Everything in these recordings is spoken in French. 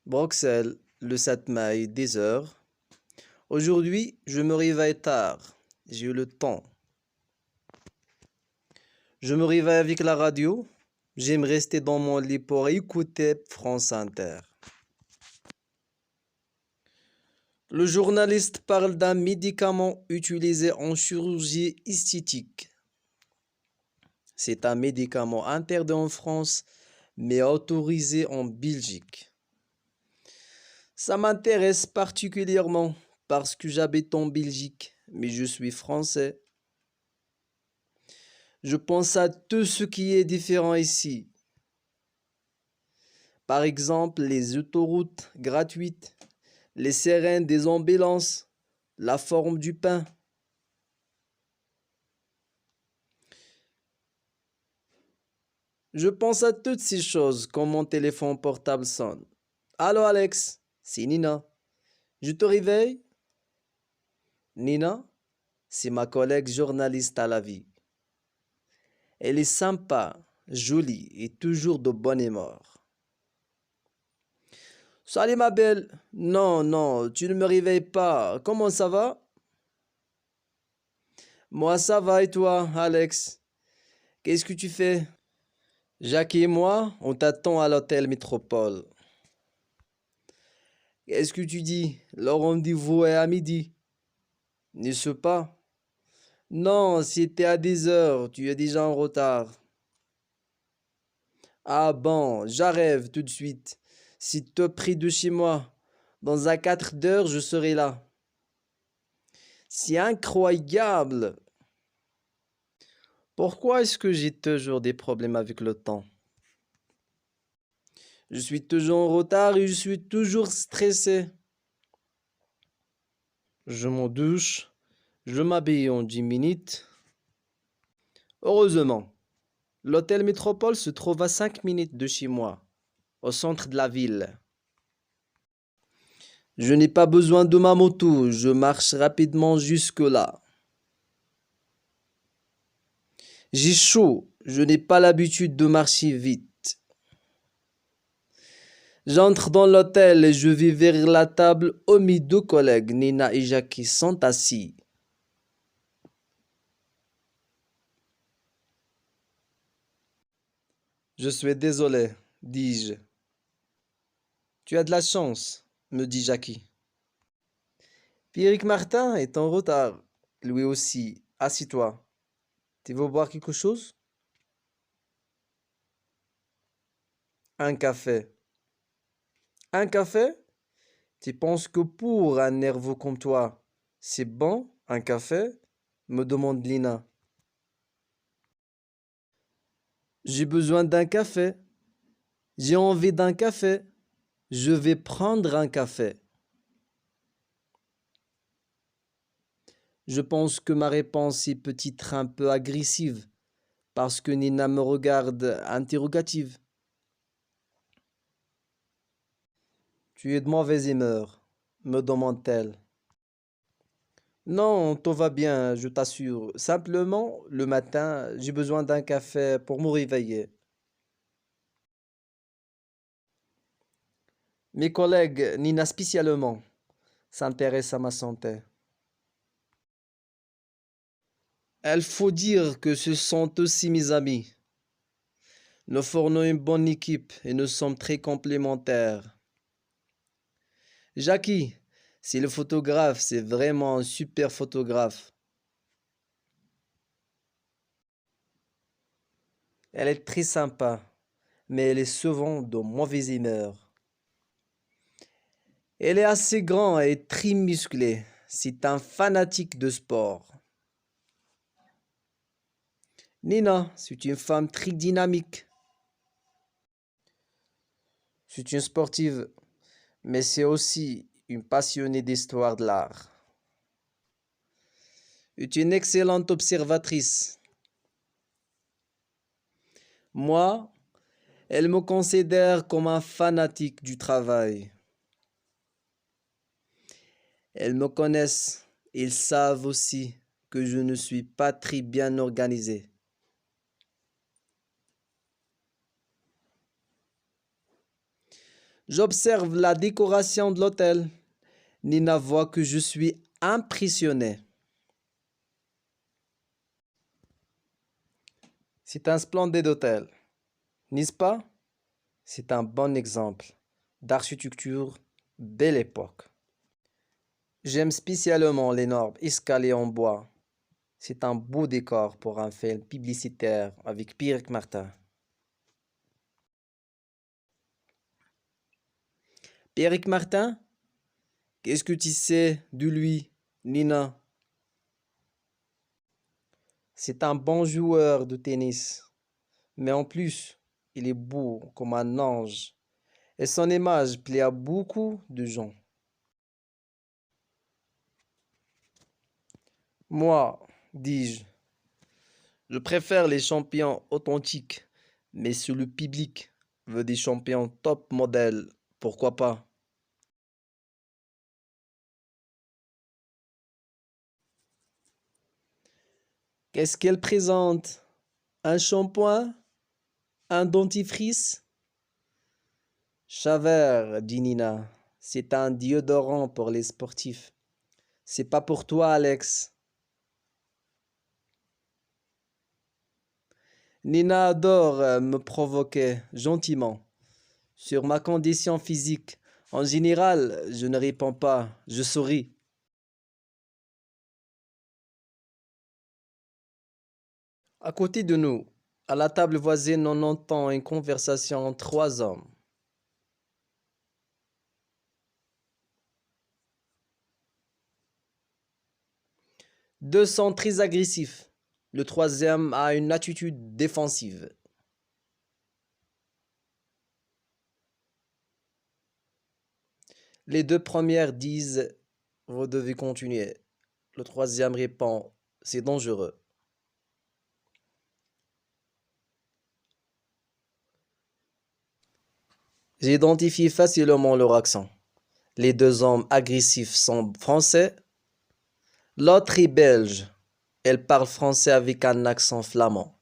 Bruxelles, le 7 mai, 10 heures. Aujourd'hui, je me réveille tard. J'ai eu le temps. Je me réveille avec la radio. J'aime rester dans mon lit pour écouter France Inter. Le journaliste parle d'un médicament utilisé en chirurgie esthétique. C'est un médicament interdit en France, mais autorisé en Belgique. Ça m'intéresse particulièrement parce que j'habite en Belgique, mais je suis français. Je pense à tout ce qui est différent ici. Par exemple, les autoroutes gratuites, les sirènes des ambulances, la forme du pain. Je pense à toutes ces choses quand mon téléphone portable sonne. Allô Alex, c'est Nina. Je te réveille? Nina, c'est ma collègue journaliste à la vie. Elle est sympa, jolie et toujours de bonne humeur. Salut ma belle. Non, non, tu ne me réveilles pas. Comment ça va? Moi ça va et toi, Alex? Qu'est-ce que tu fais? Jacques et moi, on t'attend à l'hôtel Métropole. Qu'est-ce que tu dis? Le rendez-vous est à midi. N'est-ce pas? Non, c'était à 10 heures, tu es déjà en retard. Ah bon, j'arrive tout de suite. S'il te prie de chez moi. Dans un 4 d'heures, je serai là. C'est incroyable! Pourquoi est-ce que j'ai toujours des problèmes avec le temps? Je suis toujours en retard et je suis toujours stressé. Je m'en douche, je m'habille en 10 minutes. Heureusement, l'hôtel Métropole se trouve à 5 minutes de chez moi, au centre de la ville. Je n'ai pas besoin de ma moto, je marche rapidement jusque-là. J'ai chaud, je n'ai pas l'habitude de marcher vite. J'entre dans l'hôtel et je vais vers la table où mes deux collègues, Nina et Jackie, sont assis. Je suis désolé, dis-je. Tu as de la chance, me dit Jackie. Pierrick Martin est en retard. Lui aussi, assis-toi. Tu veux boire quelque chose? Un café. Un café? Tu penses que pour un nerveux comme toi, c'est bon, un café? Me demande Lina. J'ai besoin d'un café. J'ai envie d'un café. Je vais prendre un café. Je pense que ma réponse est peut-être un peu agressive parce que Nina me regarde interrogative. Tu es de mauvaise humeur, me demande-t-elle. Non, tout va bien, je t'assure. Simplement, le matin, j'ai besoin d'un café pour me réveiller. Mes collègues, Nina spécialement, s'intéressent à ma santé. Il faut dire que ce sont aussi mes amis. Nous formons une bonne équipe et nous sommes très complémentaires. Jackie, c'est le photographe, c'est vraiment un super photographe. Elle est très sympa, mais elle est souvent de mauvaise humeur. Elle est assez grande et très musclée. C'est un fanatique de sport. Nina, c'est une femme très dynamique. C'est une sportive, mais c'est aussi une passionnée d'histoire de l'art. C'est une excellente observatrice. Moi, elle me considère comme un fanatique du travail. Elles me connaissent, ils savent aussi que je ne suis pas très bien organisé. J'observe la décoration de l'hôtel. Nina voit que je suis impressionné. C'est un splendide hôtel, n'est-ce pas? C'est un bon exemple d'architecture belle époque. J'aime spécialement l'énorme escalier en bois. C'est un beau décor pour un film publicitaire avec Pierre Martin. Pierre Martin, qu'est-ce que tu sais de lui, Nina? C'est un bon joueur de tennis, mais en plus, il est beau comme un ange et son image plaît à beaucoup de gens. Moi, dis-je, je préfère les champions authentiques, mais si le public veut des champions top modèle, pourquoi pas? Qu'est-ce qu'elle présente? Un shampoing? Un dentifrice? Chavert, dit Nina, c'est un déodorant pour les sportifs. C'est pas pour toi, Alex. Nina adore me provoquer gentiment sur ma condition physique. En général, je ne réponds pas, je souris. À côté de nous, à la table voisine, on entend une conversation entre trois hommes. Deux sont très agressifs. Le troisième a une attitude défensive. Les deux premières disent vous devez continuer. Le troisième répond c'est dangereux. J'identifie facilement leur accent. Les deux hommes agressifs sont français. L'autre est belge. Elle parle français avec un accent flamand.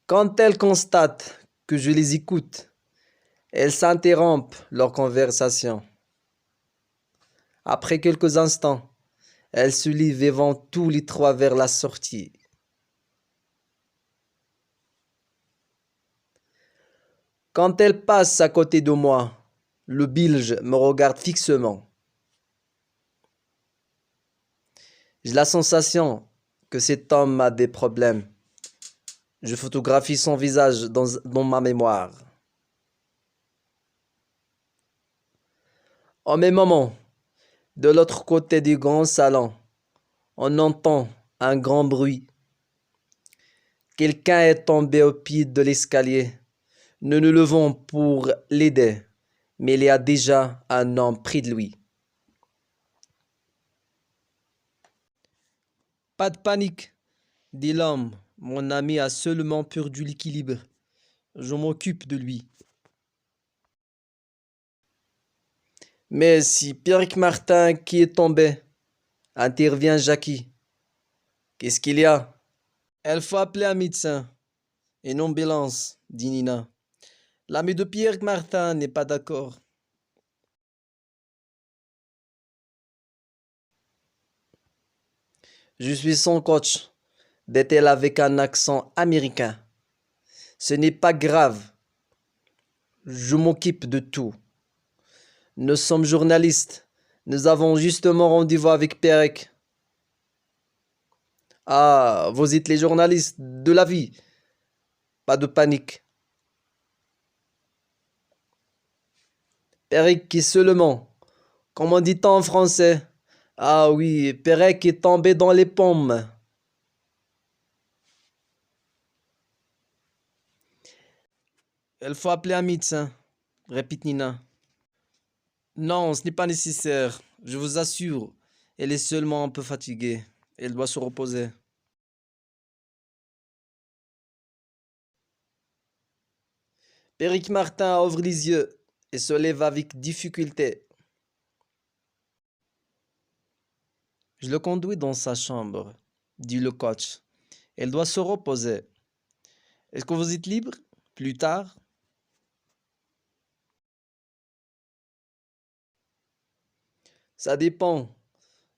Quand elle constate que je les écoute, elles s'interrompent leur conversation. Après quelques instants, elles se lèvent et vont tous les trois vers la sortie. Quand elle passe à côté de moi, le Belge me regarde fixement. J'ai la sensation que cet homme a des problèmes. Je photographie son visage dans ma mémoire. Au même moment, de l'autre côté du grand salon, on entend un grand bruit. Quelqu'un est tombé au pied de l'escalier. Nous nous levons pour l'aider, mais il y a déjà un homme près de lui. Pas de panique, dit l'homme. Mon ami a seulement perdu l'équilibre. Je m'occupe de lui. Mais si Pierrick Martin qui est tombé, intervient Jackie. Qu'est-ce qu'il y a? Il faut appeler un médecin. Une ambulance, dit Nina. L'ami de Pierrick Martin n'est pas d'accord. Je suis son coach, dit-elle avec un accent américain. Ce n'est pas grave. Je m'occupe de tout. Nous sommes journalistes. Nous avons justement rendez-vous avec Pierrick. Ah, vous êtes les journalistes de la vie. Pas de panique. Pierrick qui seulement. Comment dit-on en français? Ah oui, Pierrick est tombé dans les pommes. Il faut appeler un médecin, répète Nina. Non, ce n'est pas nécessaire. Je vous assure, elle est seulement un peu fatiguée. Elle doit se reposer. Pierrick Martin ouvre les yeux et se lève avec difficulté. Je le conduis dans sa chambre, dit le coach. Elle doit se reposer. Est-ce que vous êtes libre plus tard? Ça dépend.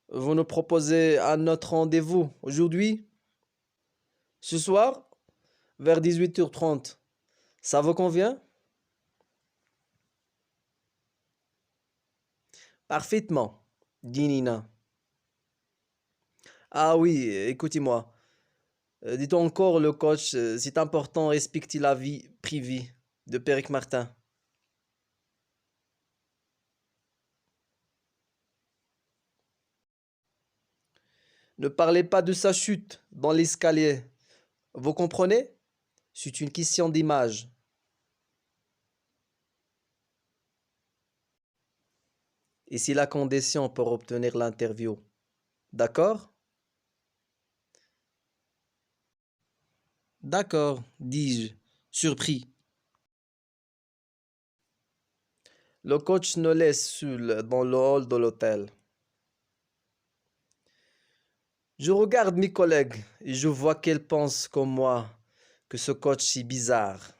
Vous nous proposez un autre rendez-vous aujourd'hui? Ce soir? Vers 18h30. Ça vous convient? Parfaitement, dit Nina. Ah oui, écoutez-moi. Dites encore le coach, c'est important, respecter la vie privée de Péric Martin. Ne parlez pas de sa chute dans l'escalier. Vous comprenez? C'est une question d'image. Et c'est la condition pour obtenir l'interview. D'accord? D'accord, dis-je, surpris. Le coach nous laisse seul dans le hall de l'hôtel. Je regarde mes collègues et je vois qu'elles pensent comme moi que ce coach est bizarre.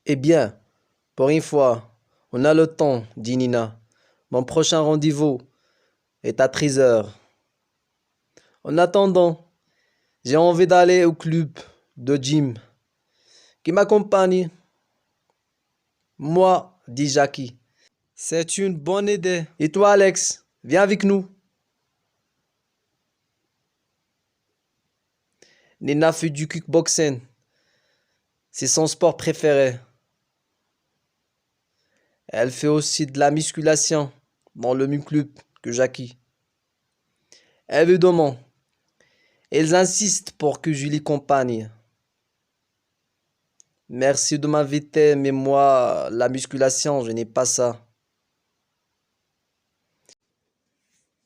Eh bien, pour une fois, on a le temps, dit Nina. Mon prochain rendez-vous est à 13 heures. En attendant, j'ai envie d'aller au club de gym. Qui m'accompagne? Moi, dit Jackie. C'est une bonne idée. Et toi, Alex, viens avec nous. Nina fait du kickboxing. C'est son sport préféré. Elle fait aussi de la musculation dans le même club que Jackie. Évidemment, elles insistent pour que je les accompagne. Merci de m'inviter, mais moi, la musculation, je n'ai pas ça.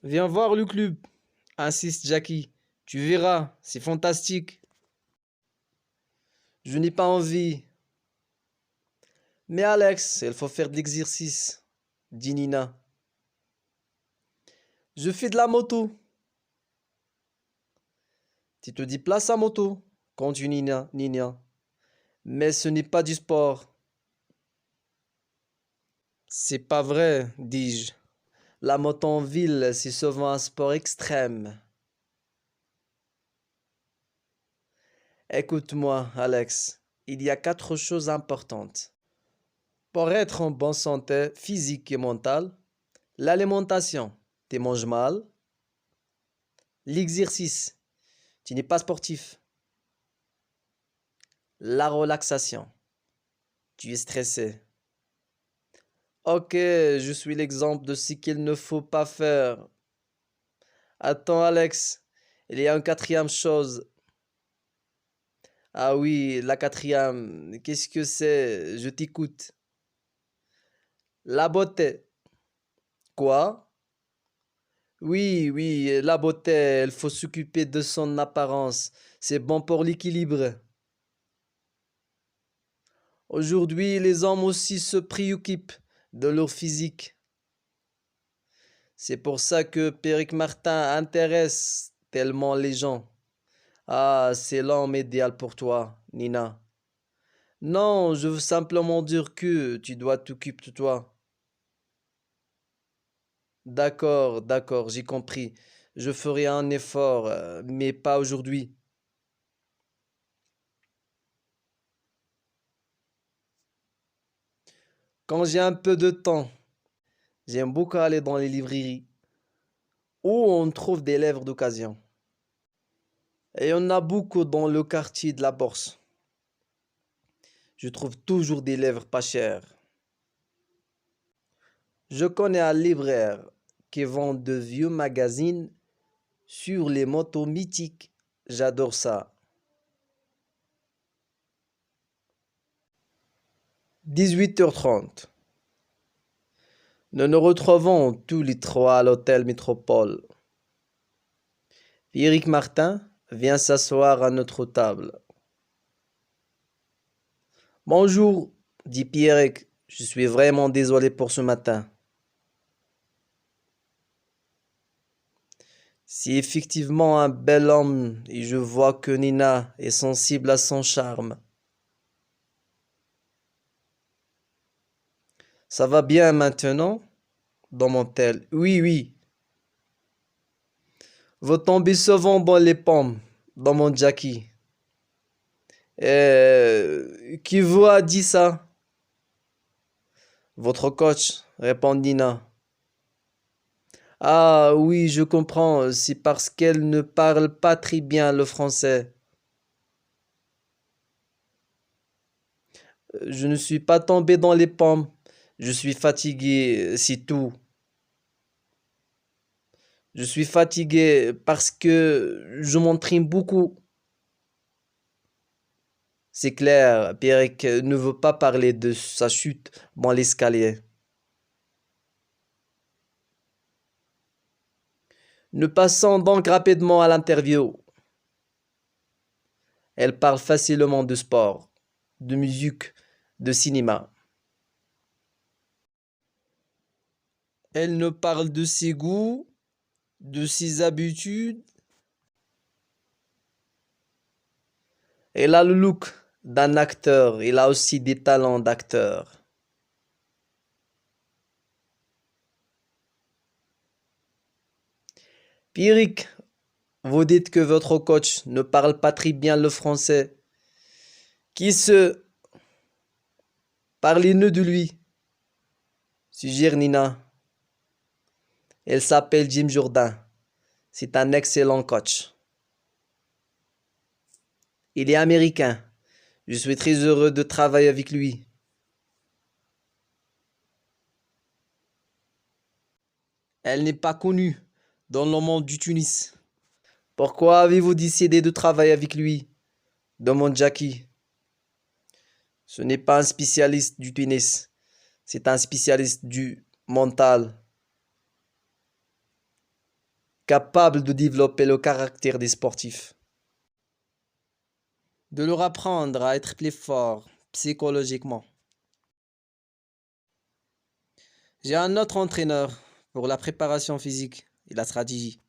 Viens voir le club, insiste Jackie. Tu verras, c'est fantastique. Je n'ai pas envie. Mais Alex, il faut faire de l'exercice, dit Nina. Je fais de la moto. Tu te déplaces à moto, continue Nina. Mais ce n'est pas du sport. C'est pas vrai, dis-je. La moto en ville, c'est souvent un sport extrême. Écoute-moi, Alex, il y a quatre choses importantes. Pour être en bonne santé physique et mentale, l'alimentation, tu manges mal. L'exercice, tu n'es pas sportif. La relaxation, tu es stressé. Ok, je suis l'exemple de ce qu'il ne faut pas faire. Attends, Alex, il y a une quatrième chose. Ah oui, la quatrième, qu'est-ce que c'est? Je t'écoute. La beauté. Quoi? Oui, oui, la beauté, il faut s'occuper de son apparence. C'est bon pour l'équilibre. Aujourd'hui, les hommes aussi se préoccupent de leur physique. C'est pour ça que Péric Martin intéresse tellement les gens. Ah, c'est l'homme idéal pour toi, Nina. Non, je veux simplement dire que tu dois t'occuper de toi. D'accord, d'accord, j'ai compris. Je ferai un effort, mais pas aujourd'hui. Quand j'ai un peu de temps, j'aime beaucoup aller dans les librairies où on trouve des livres d'occasion. Et il y en a beaucoup dans le quartier de la Bourse. Je trouve toujours des livres pas chers. Je connais un libraire qui vend de vieux magazines sur les motos mythiques. J'adore ça. 18h30. Nous nous retrouvons tous les trois à l'hôtel Métropole. Eric Martin vient s'asseoir à notre table. Bonjour, dit Pierrick. Je suis vraiment désolé pour ce matin. C'est effectivement un bel homme et je vois que Nina est sensible à son charme. Ça va bien maintenant? Demande-t-elle. Oui, oui. Vous tombez souvent dans les pommes, demande Jackie. Qui vous a dit ça? Votre coach, répond Nina. Ah oui, je comprends, c'est parce qu'elle ne parle pas très bien le français. Je ne suis pas tombé dans les pommes. Je suis fatigué, c'est tout. Je suis fatigué parce que je m'entraîne beaucoup. C'est clair, Pierrick ne veut pas parler de sa chute dans l'escalier. Nous passons donc rapidement à l'interview. Elle parle facilement de sport, de musique, de cinéma. Elle nous parle de ses goûts, de ses habitudes. Elle a le look d'un acteur, elle a aussi des talents d'acteur. Pierrick, vous dites que votre coach ne parle pas très bien le français. Qui se parlez-nous de lui? Suggère Nina. Elle s'appelle Jim Jourdain. C'est un excellent coach. Il est américain. Je suis très heureux de travailler avec lui. Elle n'est pas connue dans le monde du Tunis. Pourquoi avez-vous décidé de travailler avec lui? Demande Jackie. Ce n'est pas un spécialiste du Tunis. C'est un spécialiste du mental, capable de développer le caractère des sportifs, de leur apprendre à être plus fort psychologiquement. J'ai un autre entraîneur pour la préparation physique et la stratégie.